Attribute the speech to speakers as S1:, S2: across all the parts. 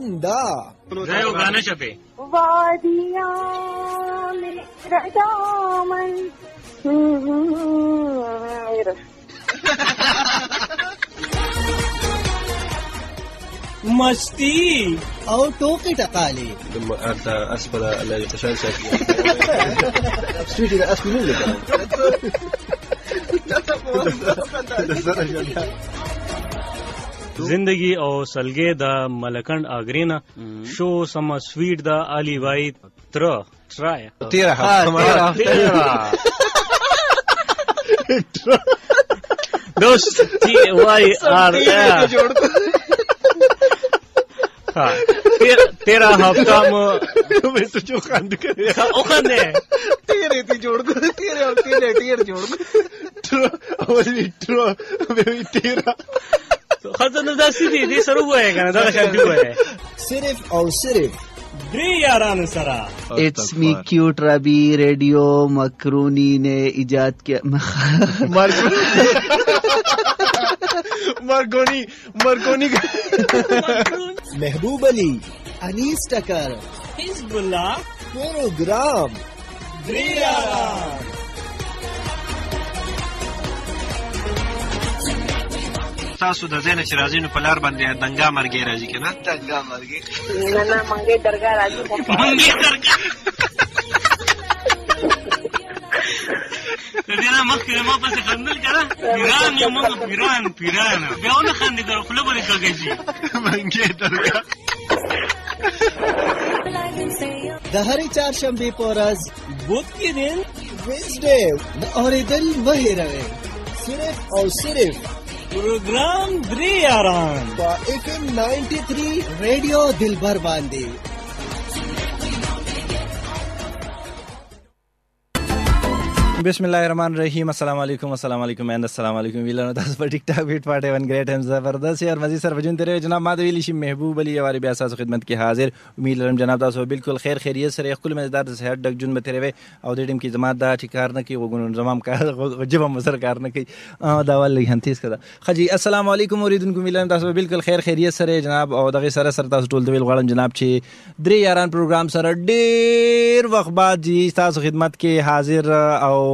S1: خندا
S2: زه یو غانه شپې
S3: وادیاں میرا دامن
S4: مستی
S1: او ټوکې ټکالې
S5: اسفل على قشان ساكن سويتي ده اسفل مين لك
S4: زندگی او سلګې د ملکند اگرینا شو سم سویټ د علي وای ترای
S5: تيرا
S4: دوست تی وای ار हाँ तेरा हफ्ता में तो जो खंड करे ओ खंडे
S5: तेरे ती जोड़ को तेरे और तेरे टीयर जोड़ को और लिट्रो बेबी तेरा
S4: तो खजन दासी दी सरू हुआ है ना दादा शादी हुआ है
S1: सिर्फ और सिर्फ
S4: द्री यारान सरा
S6: इट्स मी क्यूट रबी रेडियो मकरूनी ने इजाद किया
S5: मरकोनी
S1: महबूब अली, अनीस टकर,
S4: हिजबुल्लाह
S1: प्रोग्राम
S4: द्री यारान
S2: تاسو د زینه چې راځي نو په لار باندې دنګا مرګي راځي کنه
S5: دنګا مرګي
S3: نه منګي درګه راځي
S2: منګي درګه دغه مخکې ما پسې خندل کړه پیران یو موږ پیران بیا ونه خندې کړو خپل بری کېږي منګي درګه
S1: د هرې چهارشنبې په ورځ
S4: بود کې دین
S1: وینزډے د اورېدل مه هېروئ صرف او صرف
S4: प्रोग्राम द्री यारान
S1: په FM 93 रेडियो दिलबर باندې
S7: بسم الله الرحمن الرحیم السلام علیکم اینڈ السلام علیکم ویلانو تاسو په ټیک ټاک بیٹ پارټي ون گریټ هم زبردست اور مزید سره وجون تیرې جناب ما د ویلی شي محبوب علي یواري بیا تاسو خدمت کې حاضر امید لرم جناب تاسو بالکل خیر خیریت سره خپل مزدار د صحت ډک جون به تیرې او د ټیم کې زما دا ټیکار نه کوي وګونو زمام کار جبه مسر کار نه کوي دا ولې هنتیس کړه خجی السلام علیکم اوریدونکو ملم تاسو بالکل خیر خیریت سره جناب او دغه سره تاسو ټول د ویل غواړم جناب چې درې یاران پروګرام سره ډیر وخت بعد جی تاسو خدمت کې حاضر او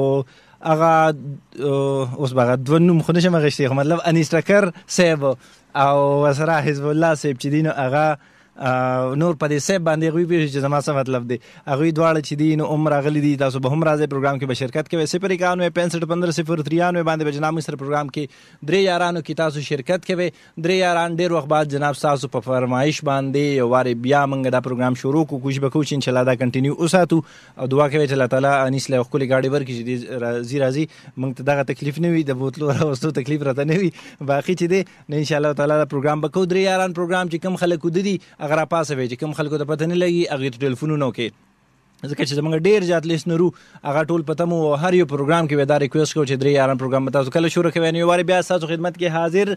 S7: اغا اوس باغ د نوم خو نشم غشتي مطلب انیس ټکر صاحب او سره حزب الله صاحب چې دین اغا نور په دې سیب باندې غوي به چې زما څه مطلب دی هغه دواړه چې دین عمر غلي دي تاسو به هم راځي پروګرام کې به شرکت کوي 09165150393 باندې به جناب مصر پروګرام کې درې یارانو کې تاسو شرکت کوي درې یاران ډیر وخت بعد جناب تاسو په فرمایش باندې یو واره بیا موږ دا پروګرام شروع کوشش وکړو چې ان شاء الله دا کنټینیو وساتو او دعا کوي چې الله تعالی انیس له خپل گاډي ورکړي چې راځي موږ ته دغه تکلیف نه وي د بوتلو راوستو تکلیف راته نه وي باقي چې دی ان شاء الله تعالی دا پروګرام وکړو درې یاران پروګرام چې کم خلک ودی اگر پاسه وي چې کوم خلکو ته پته نه لګي هغه ټلیفونونو کې ځکه چې زموږ ډیر زیات لیسنرو هغه ټول پته مو هر یو پروګرام کې ودا ریکوست کوو چې درې یاران پروګرام تاسو کله شروع کوي نو واره بیا تاسو خدمت کې حاضر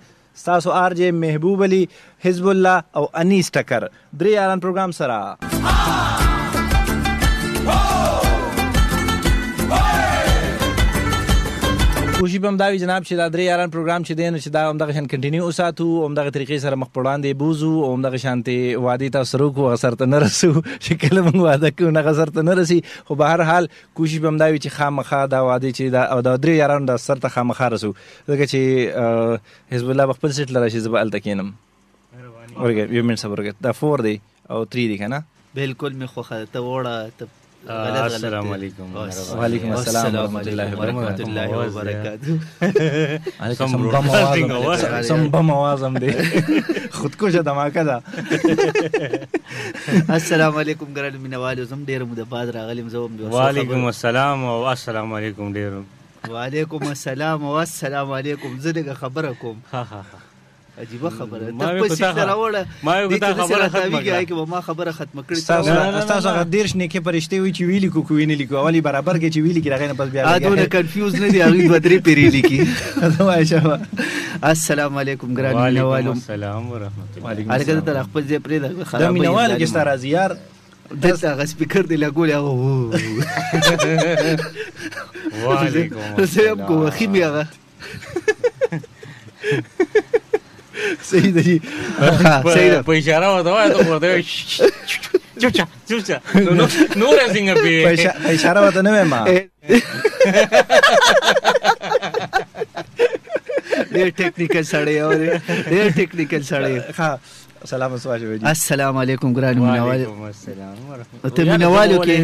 S7: تاسو آر جے محبوب علي حزب الله او انیس ټکر درې یاران پروګرام سره کوشش به مداوي جناب چې دا درې یاران پروګرام چې دین چې دا هم دغه شان کنټینیو وساتو هم دغه طریقې سره مخ پړاندې بوزو او هم دغه شانتي وادي تاسو سره کو غسر ته نه رسو چې کله موږ واده کوو نه غسر ته نه رسي خو به هر حال کوشش به مداوي چې خامخا دا وادي چې دا او دا درې یاران د سر ته خامخا رسو ځکه چې حزب الله خپل سیټ لري چې زبال تکینم ورګه یو منټ صبر وکړه دا 4 دی او 3 دی کنه
S6: بالکل می خو ته وړه
S7: السلام علیکم وعلیکم السلام ورحمۃ اللہ وبرکاتہ سم بم आवाज دی خودکش دماکه ده
S6: السلام علیکم ګران مینوالو زم ډیر مو د بعد راغلم زوم دی
S4: وعلیکم السلام او السلام علیکم ډیر
S6: وعلیکم السلام او السلام علیکم زه خبره کوم عجیب خبره ته په سیټ راوړه
S4: ما یو ته خبره ختمه
S6: کړه کې ما خبره ختمه کړې
S7: تاسو هغه دیرش نه کې پرشته وی چې ویلی کو کوینه لیکو اولی برابر کې چې ویلی کې راغی نه پس بیا
S6: اته کنفیوز نه دی هغه دوه درې پیری لیکي ماشاءالله السلام علیکم ګران مینوالو
S4: السلام ورحمت الله
S6: الګا ته خپل ځای پرې دا
S7: خراب دا مینوال کې ستاره زیار
S6: دغه هغه سپیکر دی لګول هغه
S4: وعلیکم
S6: السلام کو خیمه هغه صحیح دی صحیح ده
S4: په اشاره وته وای ته ورته چوچا چوچا نور څنګه په
S7: اشاره وته نه ما
S6: ډېر ټیکنیکل سړی او ډېر ټیکنیکل سړی.
S7: ها سلام سواجه جی.
S6: السلام علیکم ګران مینوال.
S4: وعلیکم السلام ورحمۃ
S6: ته مینوالو کې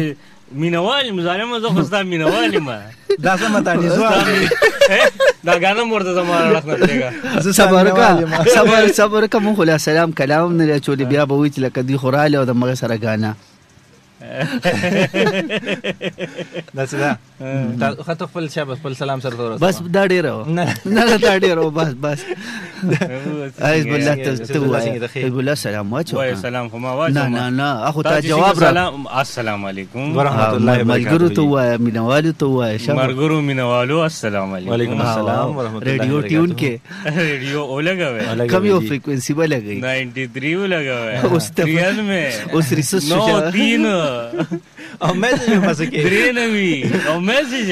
S4: مینوال مزالم زه خو ستا مینوال ما
S7: دا سم ته نيزوا
S4: دا غانم ورته زما راخ نه دیګه
S6: صبر کا مون خلا سلام کلام نه چولې بیا به وی چې لکه دی خوراله او د مغه سره غانا
S7: دا څه دا خاطر خپل شابه خپل سلام سره ورسره
S6: بس دا ډیرو نه دا ډیرو بس ایز بالله ته وای بالله سلام واچو
S4: وای سلام خو ما واچو
S6: نه اخو ته جواب را
S4: السلام علیکم
S7: ورحمت الله وبرکاته.
S6: ملګرو ته وای مینوالو ته وای
S4: مرګرو مینوالو السلام علیکم.
S7: وعلیکم السلام ورحمت الله.
S6: ریډیو ټیون کې
S4: ریډیو ولګوي
S6: کم یو فریکوئنسی ولګي
S4: 93 ولګوي
S6: اوس ته
S4: 93
S6: اوس ریسس
S4: نو
S6: شو
S4: 3
S7: او میسج پس کې
S4: درینوي او میسج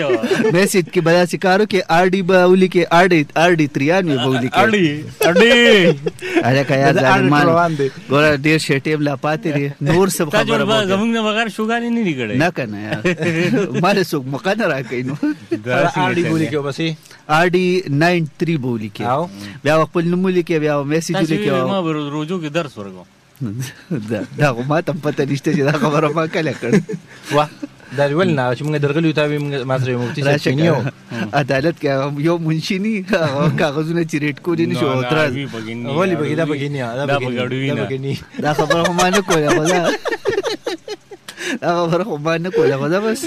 S6: میسج کې بیا سکارو کې آر ډی باولی کې آر ډی 93 باولی کې
S4: اډي
S6: اره کا یاد ځان ګور ډیر شټیم لا پاتې دي نور سب خبره
S4: به زمونږ نه بغیر شوګانی نه دی کړی
S6: نه کنه یار مال څوک مقنه راکې نو
S7: آر ډی بولی کې بسې
S6: آر ډی 93 باولی کې بیا خپل نوم لیکي بیا میسج لیکي
S4: ما روزو کې درس ورغو
S6: دا ما ته پته نشته چې دا خبره ما کله کړ
S7: واه دا ول نه چې موږ درغلی ته موږ ماتره مفتي څه نیو
S6: عدالت کې یو منشینی کاغذونه چې ریټ کولی نشو اعتراض
S7: ولی بګی دا بګی نه دا بګی نه
S6: دا خبره هم نه کوله خدا دا خبره هم نه کوله خدا بس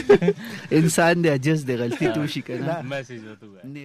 S6: انسان دی عجز دی غلطی تو شي کنه
S4: میسج وته
S6: نه